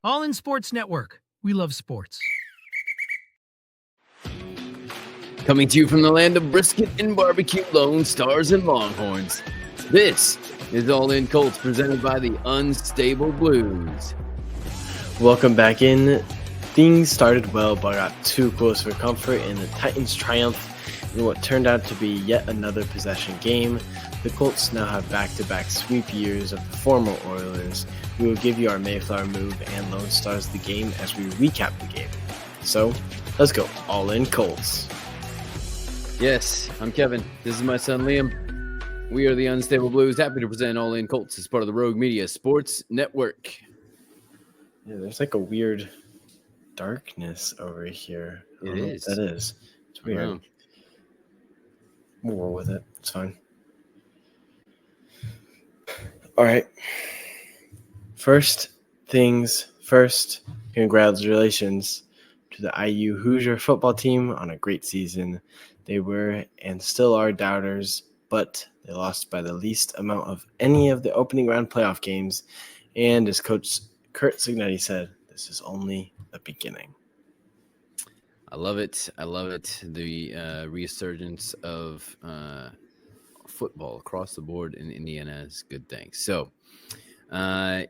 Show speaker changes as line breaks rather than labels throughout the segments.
All in Sports Network. We love sports.
Coming to you from the land of brisket and barbecue, Lone Stars and Longhorns. This is All In Colts, presented by the Unstable Blues.
Welcome back in. Things started well, but got too close for comfort, and the Titans triumphed in what turned out to be yet another possession game. The Colts now have back-to-back sweep years of the former Oilers. We will give you our Mayflower move and Lone Stars of the game as we recap the game. So, let's go. All In Colts.
Yes, I'm Kevin. This is my son, Liam. We are the Unstable Blues. Happy to present All In Colts as part of the Rogue Media Sports Network.
Yeah, there's like a weird darkness over here.
It is.
That is. It's weird. We'll roll with it. It's fine. All right. First things first, congratulations to the IU Hoosier football team on a great season. They were and still are doubters, but they lost by the least amount of any of the opening round playoff games. And as Coach Kurt Signetti said, this is only the beginning.
I love it. I love it. The resurgence of football across the board in Indiana is a good thing. So,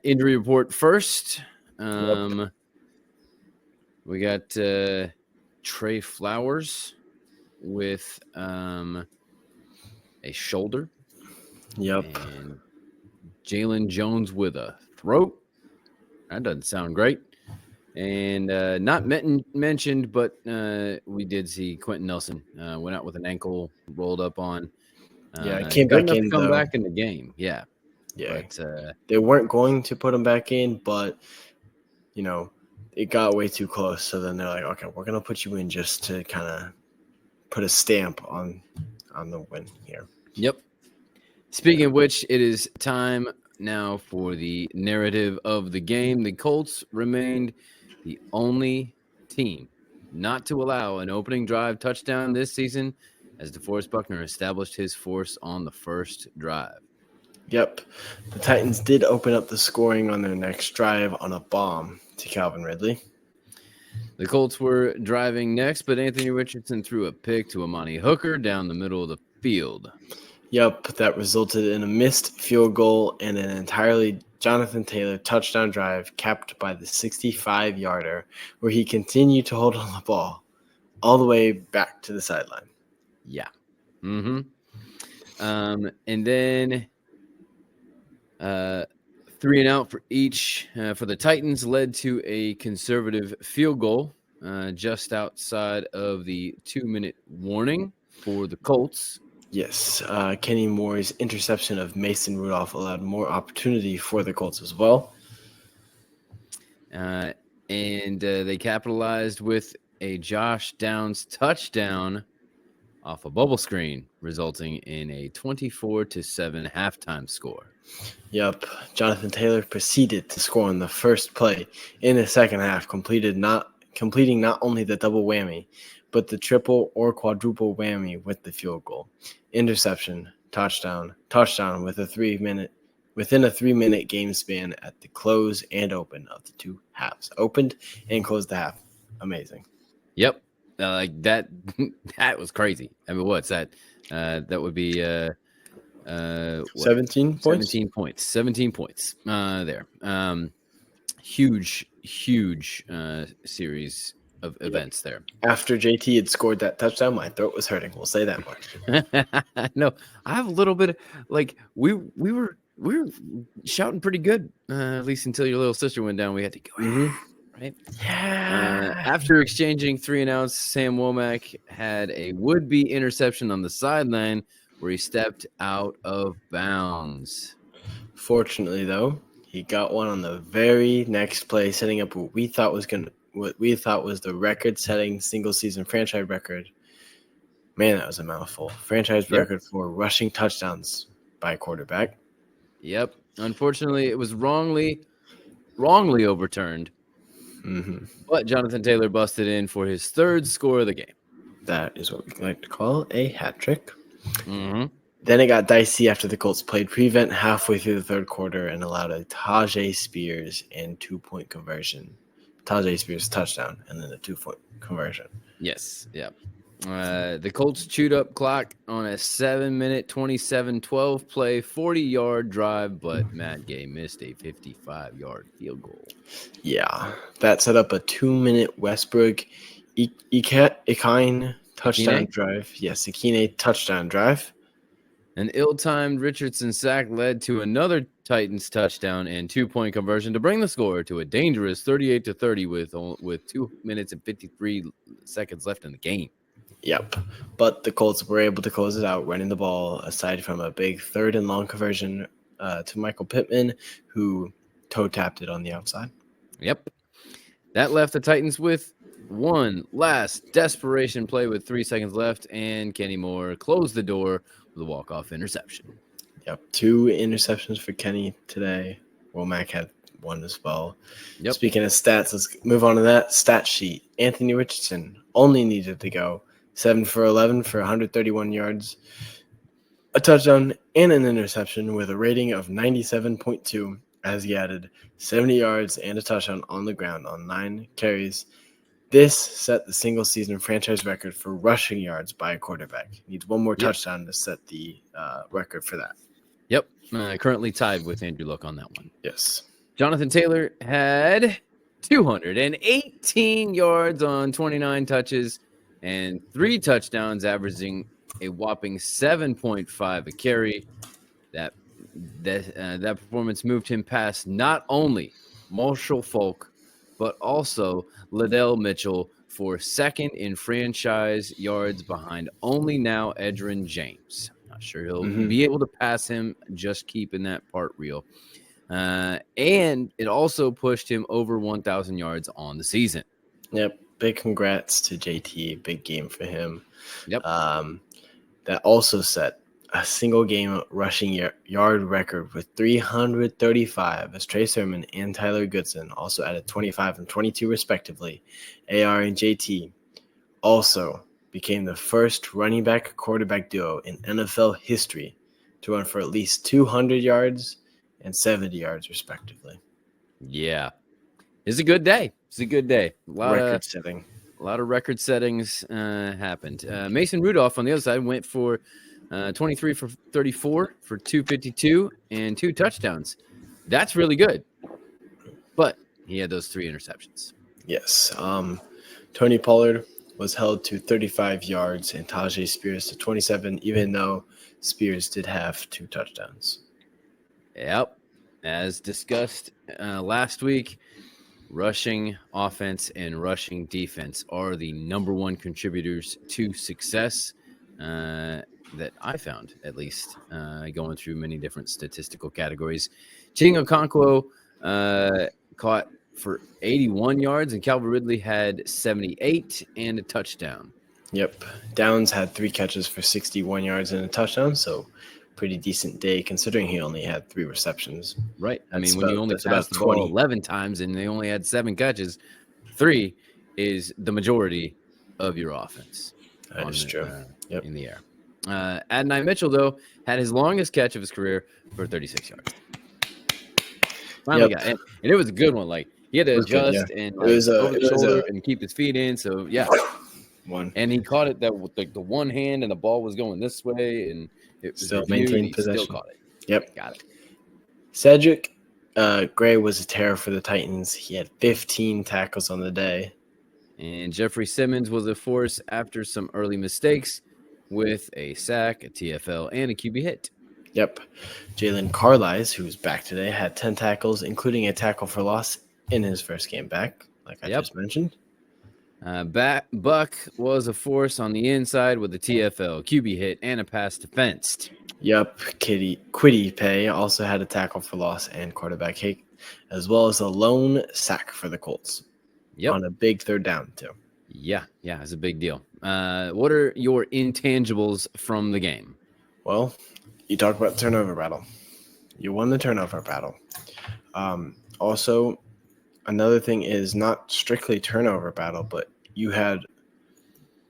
injury report first. We got Trey Flowers with a shoulder.
Yep.
And Jalen Jones with a throat. That doesn't sound great. And not mentioned, but we did see Quentin Nelson went out with an ankle rolled up on.
Came back in.
Come back in the game. Yeah. But,
they weren't going to put him back in, but you know, it got way too close. So then they're like, okay, we're gonna put you in just to kind of put a stamp on the win here.
Yep. Speaking of which, it is time now for the narrative of the game. The Colts remained the only team not to allow an opening drive touchdown this season, as DeForest Buckner established his force on the first drive.
Yep. The Titans did open up the scoring on their next drive on a bomb to Calvin Ridley.
The Colts were driving next, but Anthony Richardson threw a pick to Amani Hooker down the middle of the field.
Yep, that resulted in a missed field goal and an entirely Jonathan Taylor touchdown drive capped by the 65-yarder, where he continued to hold on the ball all the way back to the sideline.
Yeah. Mm-hmm. And then 3 and out for each for the Titans led to a conservative field goal just outside of the 2-minute warning for the Colts.
Yes, Kenny Moore's interception of Mason Rudolph allowed more opportunity for the Colts as well.
And they capitalized with a Josh Downs touchdown off a bubble screen, resulting in a 24-7 halftime score.
Yep, Jonathan Taylor proceeded to score on the first play in the second half, completing not only the double whammy, but the triple or quadruple whammy with the field goal, interception, touchdown within a 3-minute game span at the close and open of the two halves. Opened and closed the half. Amazing.
Yep. Like that was crazy. I mean, what's that? That would be
17 points.
17 points there. Huge series of events there.
After JT had scored that touchdown, my throat was hurting. We'll say that much.
No, I have a little bit of, like, we were shouting pretty good, at least until your little sister went down. We had to go.
Mm-hmm.
Right?
Yeah.
After exchanging 3 and outs, Sam Womack had a would-be interception on the sideline where he stepped out of bounds.
Fortunately, though, he got one on the very next play, setting up what we thought was the record-setting single-season franchise record. Man, that was a mouthful. Franchise record for rushing touchdowns by a quarterback.
Yep. Unfortunately, it was wrongly overturned.
Mm-hmm.
But Jonathan Taylor busted in for his third score of the game.
That is what we like to call a hat trick.
Mm-hmm.
Then it got dicey after the Colts played prevent halfway through the third quarter and allowed a Tajay Spears and 2-point conversion. Tajay Spears touchdown and then a 2-point conversion.
Yes, yeah. The Colts chewed up clock on a 7-minute, 27-12 play, 40-yard drive, but Matt Gay missed a 55-yard field goal.
Yeah, that set up a 2-minute Westbrook Ikine touchdown drive. Yes, Ikine touchdown drive.
An ill-timed Richardson sack led to another Titans touchdown and 2-point conversion to bring the score to a dangerous 38-30 with 2 minutes and 53 seconds left in the game.
Yep, but the Colts were able to close it out, running the ball aside from a big 3rd and long conversion to Michael Pittman, who toe-tapped it on the outside.
Yep. That left the Titans with one last desperation play with 3 seconds left, and Kenny Moore closed the door with a walk-off interception.
Yep, 2 interceptions for Kenny today. Well, Mac had 1 as well.
Yep.
Speaking of stats, let's move on to that stat sheet. Anthony Richardson only needed to go 7 for 11 for 131 yards, a touchdown, and an interception with a rating of 97.2 as he added 70 yards and a touchdown on the ground on 9 carries. This set the single-season franchise record for rushing yards by a quarterback. Needs 1 more touchdown to set the record for that.
Yep, currently tied with Andrew Luck on that one.
Yes.
Jonathan Taylor had 218 yards on 29 touches and 3 touchdowns, averaging a whopping 7.5 a carry. That performance moved him past not only Marshall Falk, but also Liddell Mitchell for second in franchise yards behind only now Edgerrin James. Not sure he'll be able to pass him, just keeping that part real. And it also pushed him over 1,000 yards on the season.
Yep. Big congrats to JT. Big game for him.
Yep.
That also set a single game rushing yard record with 335 as Trey Sermon and Tyler Goodson also added 25 and 22 respectively. AR and JT also became the first running back quarterback duo in NFL history to run for at least 200 yards and 70 yards respectively.
Yeah. It's a good day. It's a good day. A lot of record settings happened. Mason Rudolph on the other side went for 23 for 34 for 252 and 2 touchdowns. That's really good. But he had those 3 interceptions.
Yes. Tony Pollard was held to 35 yards and Tajay Spears to 27, even though Spears did have 2 touchdowns.
Yep. As discussed last week, rushing offense and rushing defense are the number 1 contributors to success that I found, at least, going through many different statistical categories. Ching Okonkwo caught for 81 yards, and Calvin Ridley had 78 and a touchdown.
Yep. Downs had 3 catches for 61 yards and a touchdown, so pretty decent day considering he only had 3 receptions.
Right. I mean, when you only passed the ball 11 times and they only had 7 catches, 3 is the majority of your offense.
That is true.
In the air. Adonai Mitchell, though, had his longest catch of his career for 36 yards. Finally got it. And it was a good one. Like, he had to adjust and over the shoulder and keep his feet in. So, yeah. And he caught it with the one hand and the ball was going this way. And it was
still maintained possession.
Still caught it.
Yep.
Got it.
Cedric Gray was a terror for the Titans. He had 15 tackles on the day.
And Jeffrey Simmons was a force after some early mistakes with a sack, a TFL, and a QB hit.
Yep. Jalen Carlisle, who's back today, had 10 tackles, including a tackle for loss in his first game back, like I just mentioned.
Buck was a force on the inside with a TFL, QB hit, and a pass defensed.
Yep. Quiddy Pay also had a tackle for loss and quarterback hit, as well as a lone sack for the Colts.
Yep.
On a big 3rd down, too.
Yeah, it's a big deal. What are your intangibles from the game?
Well, you talk about turnover battle. You won the turnover battle. Also, another thing is not strictly turnover battle, but you had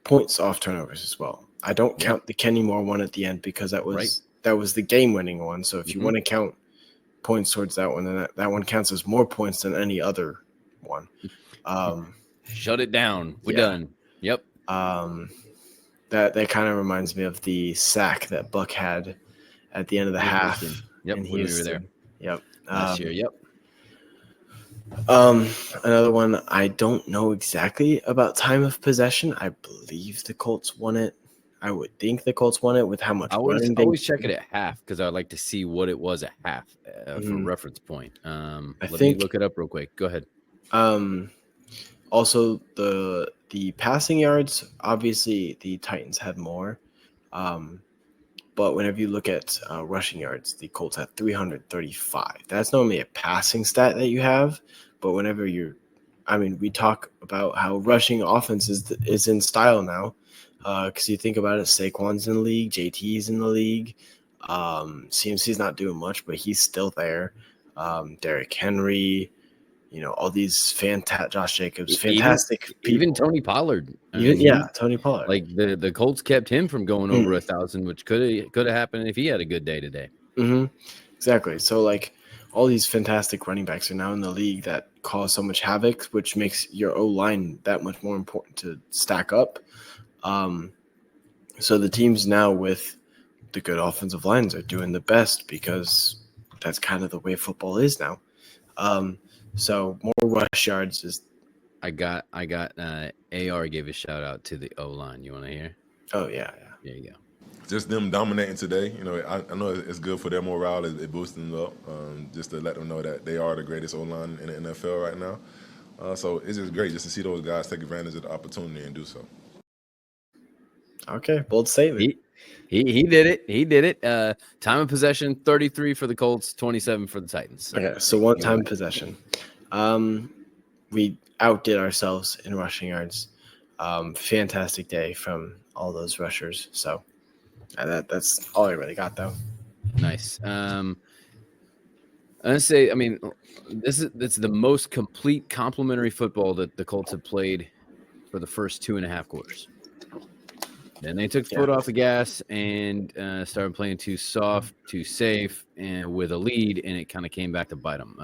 points off turnovers as well. I don't count the Kenny Moore one at the end because that was the game-winning one. So if you want to count points towards that one, then that one counts as more points than any other one.
Shut it down. We're done. Yep.
That kind of reminds me of the sack that Buck had at the end of the half.
Yep,
in
when we were there.
Yep.
Last year. Yep.
Another one, I don't know exactly about time of possession. I believe the Colts won it. I would think the Colts won it with how much running they
always check it at half because I'd like to see what it was at half for reference point. Let me look it up real quick. Go ahead.
Also, the passing yards, obviously the Titans had more. But whenever you look at rushing yards, the Colts had 335. That's normally a passing stat that you have. But whenever we talk about how rushing offense is in style now. Because you think about it, Saquon's in the league, JT's in the league. CMC's not doing much, but he's still there. Derrick Henry, all these Josh Jacobs, fantastic people.
Even Tony Pollard.
Tony Pollard.
Like the Colts kept him from going over 1,000, which could have happened if he had a good day today.
Exactly. So like all these fantastic running backs are now in the league that cause so much havoc, which makes your O-line that much more important to stack up. So the teams now with the good offensive lines are doing the best because that's kind of the way football is now. So more rush yards is.
I got AR gave a shout out to the O-line. You want to hear?
Oh yeah.
There you go.
Just them dominating today. I know it's good for their morale. It boosts them up just to let them know that they are the greatest O-line in the NFL right now. So it's just great just to see those guys take advantage of the opportunity and do so.
Okay, bold statement.
He did it. He did it. Time of possession, 33 for the Colts, 27 for the Titans.
Okay, so one time possession. We outdid ourselves in rushing yards. Fantastic day from all those rushers. So that's all I really got, though.
Nice. I'd say, it's the most complete complementary football that the Colts have played for the first 2.5 quarters. Then they took the foot off the gas and started playing too soft, too safe, and with a lead, and it kind of came back to bite them.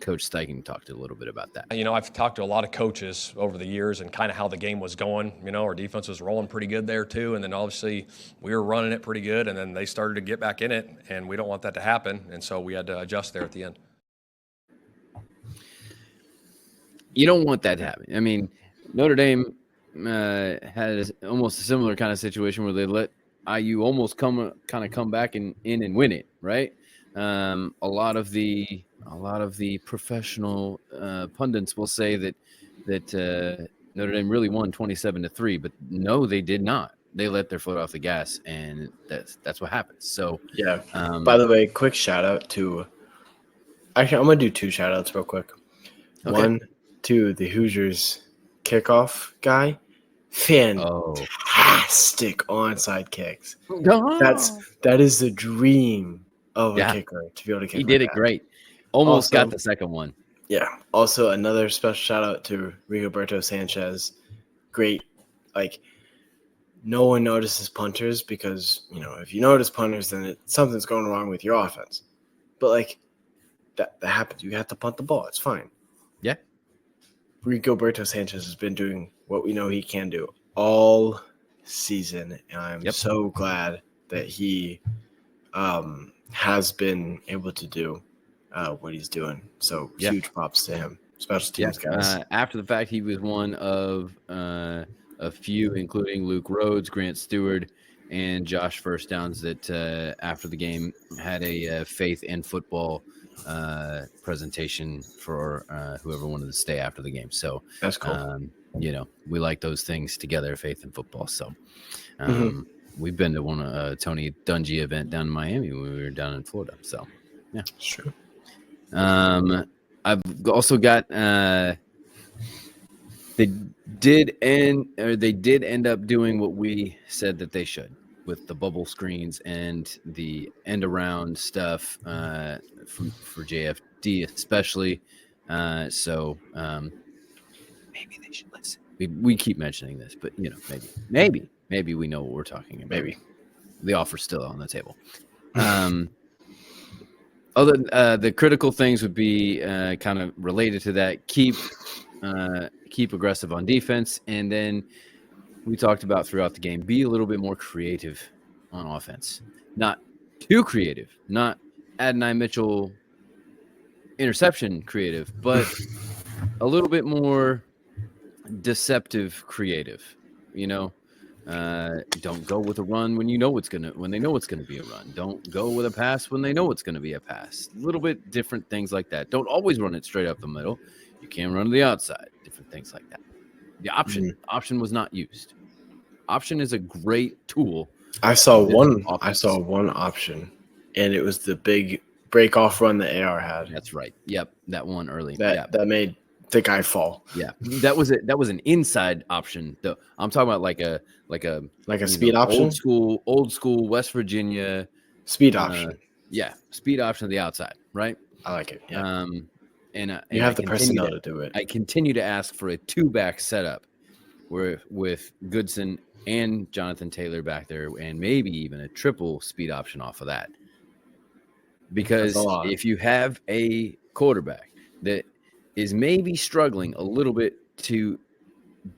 Coach Steichen talked a little bit about that.
I've talked to a lot of coaches over the years and kind of how the game was going. Our defense was rolling pretty good there too, and then obviously we were running it pretty good, and then they started to get back in it, and we don't want that to happen, and so we had to adjust there at the end.
You don't want that to happen. Notre Dame had almost a similar kind of situation where they let IU almost come back in and win it, right? A lot of the professional pundits will say that Notre Dame really won 27-3, but no, they did not. They let their foot off the gas, and that's what happens. So
yeah. By the way, quick shout out to. Actually, I'm gonna do 2 shout outs real quick. Okay. 1 to the Hoosiers kickoff guy. Fantastic onside kicks. That is the dream of a kicker to be able to kick.
He did it great. Almost got the second one.
Yeah. Also, another special shout out to Rigoberto Sanchez. Great. Like, no one notices punters because, if you notice punters, then something's going wrong with your offense. But, like, that happens. You have to punt the ball. It's fine.
Yeah.
Rigoberto Sanchez has been doing what we know he can do all season, and I'm so glad that he has been able to do what he's doing. So huge props to him. Special teams guys.
After the fact, he was one of a few, including Luke Rhodes, Grant Stewart, and Josh First Downs, that after the game had a faith in football presentation for whoever wanted to stay after the game. So
that's cool.
We like those things together, faith in football. So we've been to one Tony Dungy event down in Miami when we were down in Florida. So yeah,
sure.
I've also got they did end up doing what we said that they should with the bubble screens and the end around stuff for JFD especially. So maybe they should listen. We keep mentioning this, but maybe we know what we're talking about.
Maybe.
The offer's still on the table. The critical things would be kind of related to that. Keep aggressive on defense, and then we talked about throughout the game, be a little bit more creative on offense. Not too creative, not Adonai Mitchell interception creative, but a little bit more deceptive creative. Don't go with a run when they know it's gonna be a run. Don't go with a pass when they know it's gonna be a pass. A little bit different things like that. Don't always run it straight up the middle. You can run to the outside. Different things like that. The option was not used. Option is a great tool.
I saw one option, and it was the big break off run that AR had.
That's right. Yep, that one early.
That made the guy fall.
Yeah, that was it. That was an inside option. Though I'm talking about like a
speed option,
old school West Virginia
speed option.
Yeah, speed option to the outside. Right.
I like it. Yeah.
And
you have the personnel to do it.
I continue to ask for a 2-back setup with Goodson and Jonathan Taylor back there, and maybe even a triple speed option off of that. Because if you have a quarterback that is maybe struggling a little bit to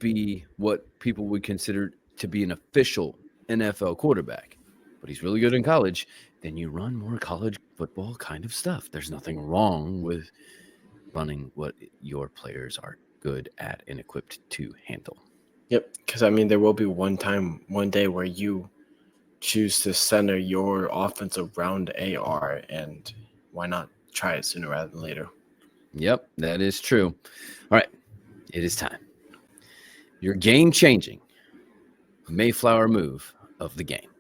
be what people would consider to be an official NFL quarterback, but he's really good in college, then you run more college football kind of stuff. There's nothing wrong with running what your players are good at and equipped to handle.
Yep, because there will be one day where you choose to center your offense around AR, and why not try it sooner rather than later?
Yep, that is true. All right, it is time. Your game-changing Mayflower move of the game.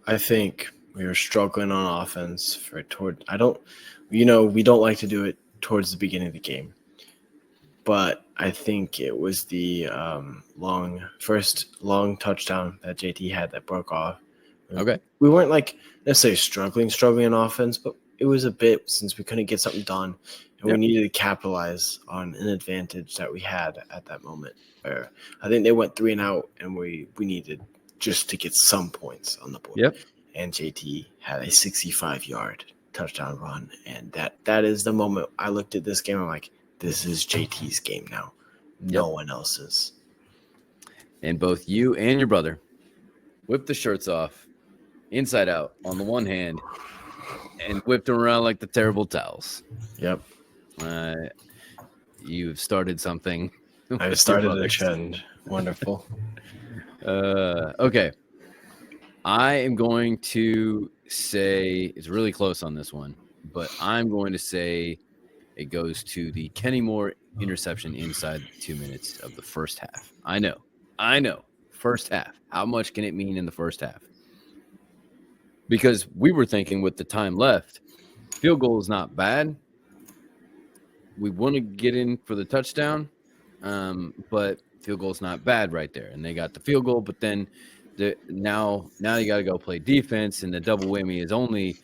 I think we were struggling on offense we don't like to do it towards the beginning of the game. But I think it was the first long touchdown that JT had that broke off.
Okay.
We weren't necessarily struggling on offense, but it was a bit since we couldn't get something done, and we needed to capitalize on an advantage that we had at that moment. Where I think they went 3 and out, and we needed just to get some points on the board.
Yep.
And JT had a 65-yard touchdown run, and that is the moment I looked at this game. I'm like, this is JT's game now. No one else's.
And both you and your brother whipped the shirts off, inside out, on the one hand, and whipped them around like the terrible towels.
Yep.
You've started something.
I've started a trend. Wonderful.
Okay. I am going to say it's really close on this one, but I'm going to say it goes to the Kenny Moore interception inside 2 minutes of the first half. I know. First half. How much can it mean in the first half? Because we were thinking with the time left, field goal is not bad. We want to get in for the touchdown, but field goal is not bad right there. And they got the field goal, but then now you got to go play defense, and the double whammy is only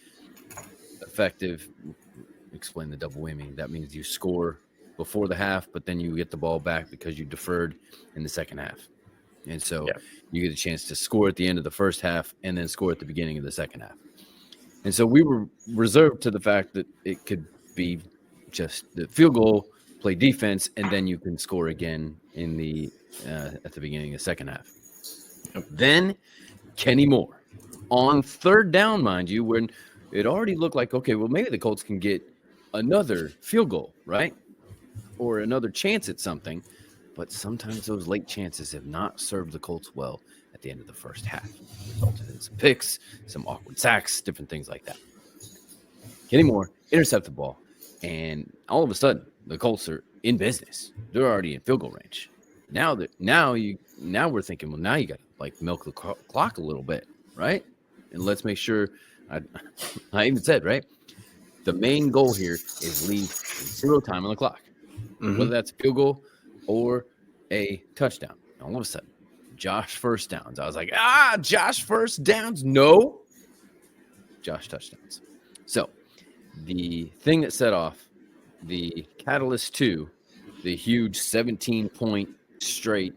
effective. Explain the double whammy. That means you score before the half, but then you get the ball back because you deferred in the second half. And so you get a chance to score at the end of the first half and then score at the beginning of the second half. And so we were reserved to the fact that it could be just the field goal, play defense, and then you can score again in the at the beginning of the second half. Then Kenny Moore on third down, mind you, when it already looked like, okay, well, maybe the Colts can get another field goal, right? Or another chance at something. But sometimes those late chances have not served the Colts well at the end of the first half. Resulted in some picks, some awkward sacks, different things like that. Kenny Moore intercept the ball, and all of a sudden, the Colts are in business. They're already in field goal range. Now we're thinking, well, now you got to milk the clock a little bit, right? And let's make sure. I even said, right, the main goal here is leave 0 time on the clock, whether that's a field goal or a touchdown. All of a sudden, Josh first downs. I was like, Josh first downs? No. Josh touchdowns. So the thing that set off the catalyst to the huge 17-point straight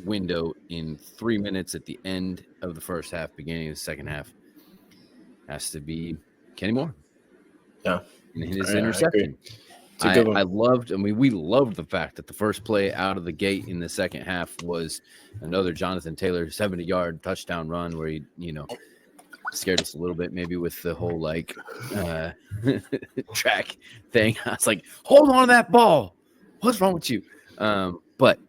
window in 3 minutes at the end of the first half, beginning of the second half, has to be Kenny Moore.
Yeah.
And his
I
interception.
agree. It's a good one.
We loved the fact that the first play out of the gate in the second half was another Jonathan Taylor 70-yard touchdown run where he, scared us a little bit, maybe with the whole track thing. I was like, hold on to that ball. What's wrong with you? But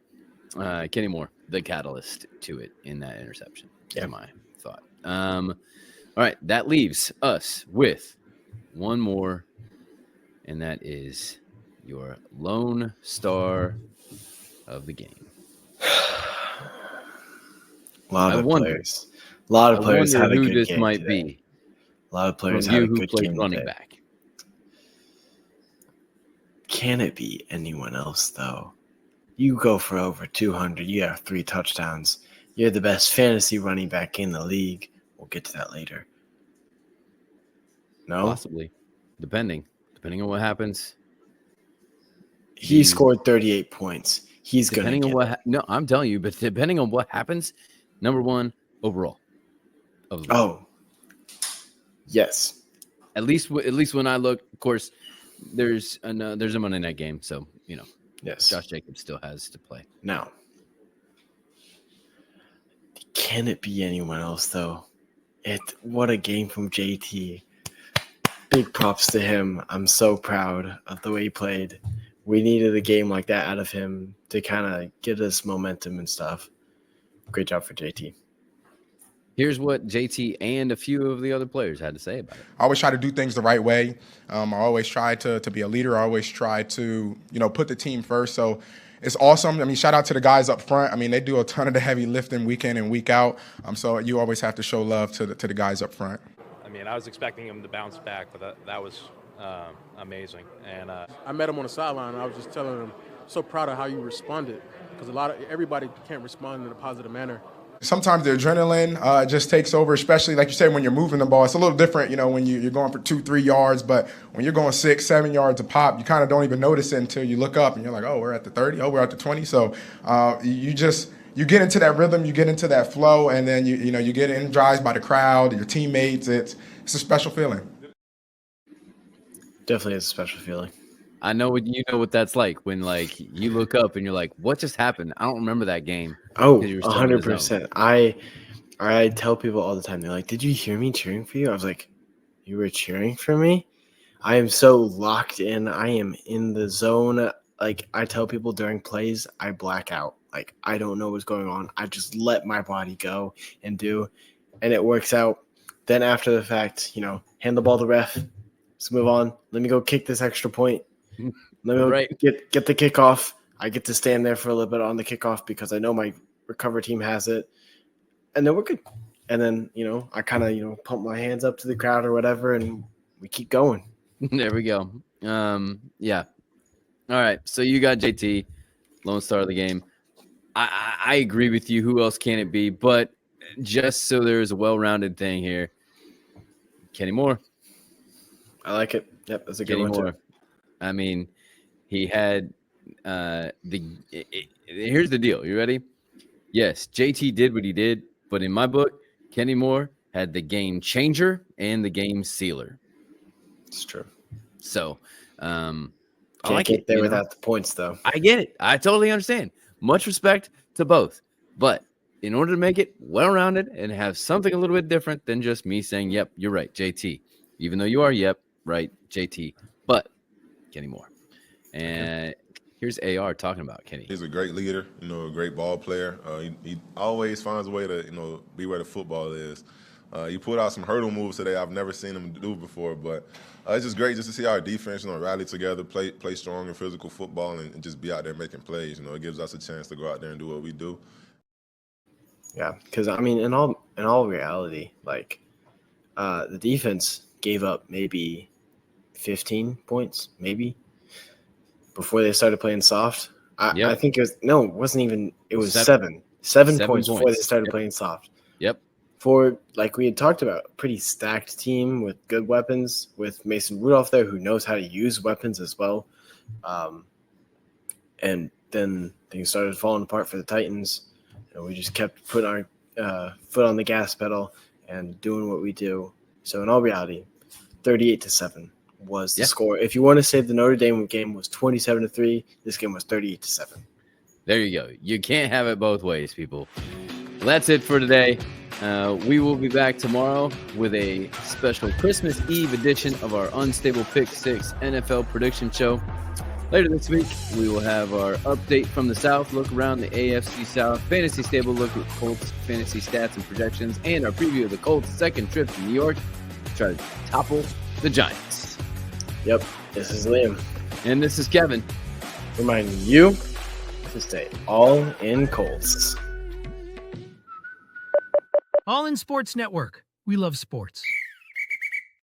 Kenny Moore, the catalyst to it in that interception, is my thought. All right, that leaves us with one more, and that is your lone star of the game.
A lot of players had a
who
good
this
game
might
today.
be.
A lot of players
From
had
you
a
who
good
plays
game
running
today.
back.
Can it be anyone else, though? You go for over 200. You have 3 touchdowns. You're the best fantasy running back in the league. We'll get to that later. No?
Possibly. Depending on what happens.
He scored 38 points. He's going to
Depending on
get
what
it.
no, I'm telling you, but depending on what happens, number 1 overall of the league.
Oh. Yes.
At least when I look, of course, there's a Monday night game, so
Yes.
Josh Jacobs still has to play.
Now, can it be anyone else, though? What a game from JT. Big props to him. I'm so proud of the way he played. We needed a game like that out of him to kind of get us momentum and stuff. Great job for JT.
Here's what JT and a few of the other players had to say about it.
I always try to do things the right way. I always try to be a leader. I always try to, put the team first. So it's awesome. I mean, shout out to the guys up front. I mean, they do a ton of the heavy lifting week in and week out. So you always have to show love to the guys up front.
I mean, I was expecting him to bounce back, but that was amazing. And
I met him on the sideline, and I was just telling him, so proud of how you responded, because everybody can't respond in a positive manner.
Sometimes the adrenaline just takes over, especially like you said, when you're moving the ball. It's a little different, when you're going for 2-3 yards, but when you're going 6-7 yards a pop, you kind of don't even notice it until you look up and you're like, oh, we're at the 30, oh, we're at the 20. So you get into that rhythm, you get into that flow, and then you get energized by the crowd, your teammates. It's a special feeling.
Definitely is a special feeling.
I know what that's like when you look up and you're like, what just happened? I don't remember that game.
Oh, 100%. I tell people all the time, they're like, did you hear me cheering for you? I was like, you were cheering for me? I am so locked in. I am in the zone. Like, I tell people during plays, I black out. Like, I don't know what's going on. I just let my body go and do, and it works out. Then after the fact, hand the ball to the ref. Let's move on. Let me go kick this extra point. Let me get the kickoff. I get to stand there for a little bit on the kickoff because I know my recover team has it. And then we're good. And then, I kind of, pump my hands up to the crowd or whatever, and we keep going.
There we go. Yeah. All right. So you got JT, lone star of the game. I agree with you. Who else can it be? But just so there's a well-rounded thing here, Kenny Moore.
I like it. Yep, that's a good one too.
I mean, he had here's the deal. You ready? Yes, JT did what he did, but in my book, Kenny Moore had the game changer and the game sealer.
It's true.
So,
can't get there without the points, though.
I get it. I totally understand. Much respect to both, but in order to make it well-rounded and have something a little bit different than just me saying, "Yep, you're right, JT," even though you are, "Yep, right, JT," but Kenny Moore. And here's AR talking about Kenny.
He's a great leader, a great ball player. He always finds a way to, be where the football is. He put out some hurdle moves today I've never seen him do before, but it's just great just to see our defense, rally together, play strong and physical football, and just be out there making plays. It gives us a chance to go out there and do what we do.
Yeah, because I mean, in all reality, the defense gave up maybe 15 points, maybe, before they started playing soft. I think it was it wasn't even. It was seven points before they started playing soft.
Yep.
for, like we had talked about, a pretty stacked team with good weapons, with Mason Rudolph there who knows how to use weapons as well. And then things started falling apart for the Titans, and we just kept putting our foot on the gas pedal and doing what we do. So in all reality, 38-7 was the score. If you want to say the Notre Dame game was 27-3, this game was 38-7.
There you go. You can't have it both ways, people. Well, that's it for today. We will be back tomorrow with a special Christmas Eve edition of our Unstable Pick 6 NFL prediction show. Later this week, we will have our update from the South, look around the AFC South, fantasy stable look at Colts fantasy stats and projections, and our preview of the Colts' second trip to New York to try to topple the Giants.
Yep, this is Liam.
And this is Kevin.
Reminding you to stay all in Colts.
All in Sports Network. We love sports.